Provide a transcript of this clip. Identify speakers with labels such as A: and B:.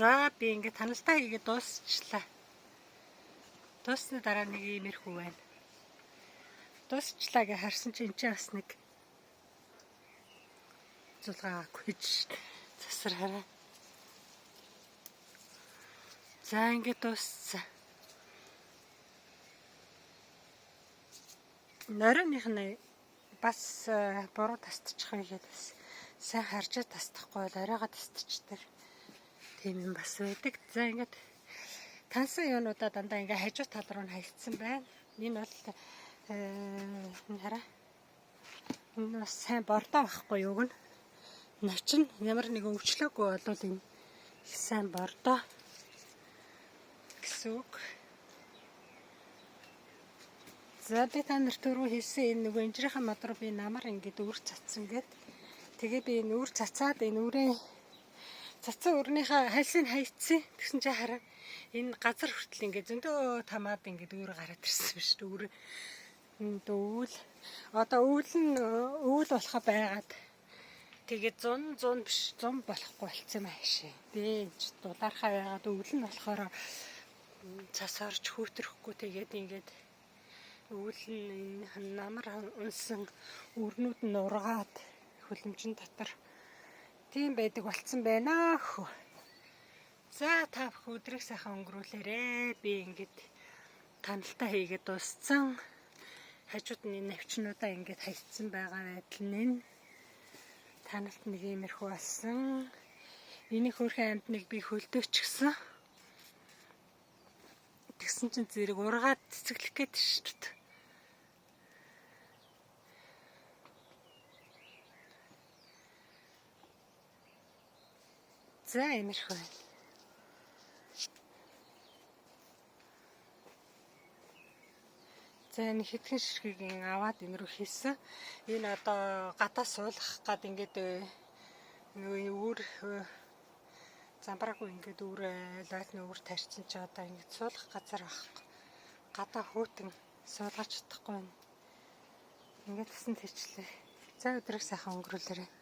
A: За би ингээд таналтаа хийгээд дуусчлаа. Дуусны дараа нэг иймэрхүү байна. Дуусчлаа гэж харсан чи энэ ч бас нэг зулгаагүй гэж засар хараа. За ингээд дууссан. Нойрооных нь бас буруу тасдчих байгаад бас сайн харж тасдахгүй бол оройгоо тасдчихдаг. Тийм юм бас байдаг. За ингээд тансан юунуудаа дандаа ингээ хажуу тал руу нь хаягдсан байна. Энэ бол хараа. Энэ бас сайн бордоо байхгүй юу гэн. Начин ямар нэгэн өвчлөөгүй болвол энэ их сайн бордоо гэсэн үг. За би та нарт түрүү хэлсэн энэ нөгөө инжирийн мод руу би намар ингээд үүр цацсан гэд. Тэгээ би энэ үүр цацаад энэ үрээ цацсан өрнийхөө хальсыг хайцсан. Тэгсэн чи хараа энэ газар хүртэл ингээд зөндөө тамаад ингээд үүр гараад ирсэн биш үү? Дүүл. Одоо өвөл болохоо байгаад тэгээд 100 биш 100 болохгүй болцсон байх шээ. Би энэ дулаархаа байгаад өвөл нь болохоор цас орж хүүтрэхгүй тэгээд ингээд өвөл нь намар унсан өрнүүд нь ургаад хүлэмжин дотор тийм байдаг болцсон байна хөө. За та бүхэн өдрийг сайхан өнгөрүүлээрэ. Би ингээд таналтаа хийгээд дууссан. Хажууд нь навчнуудаа ингээд хайцсан байгаа байдал нь таналт нэг иймэрхүү болсон. Энийг хөрхэн амтныг би хөлдөөчихсөн. Тэгсэн чинь зэрэг ургаад цэцэглэх гээд шүү дээ. За иймэрхүү байна. За энэ хэдхэн ширхгийг аваад энэ рүү хийсэн. Энэ одоо гадаа суулгах гад ингээд нөгөө үүр замбраагүй ингээд үүр лайтны үүр тарьсан чи одоо ингээд суулгах газар байхгүй. Гадаа хөтөн суулгаж чадахгүй байна. Ингээд гэсэн тэрчлээ. За өдрийг сайхан өнгөрүүлээрэй.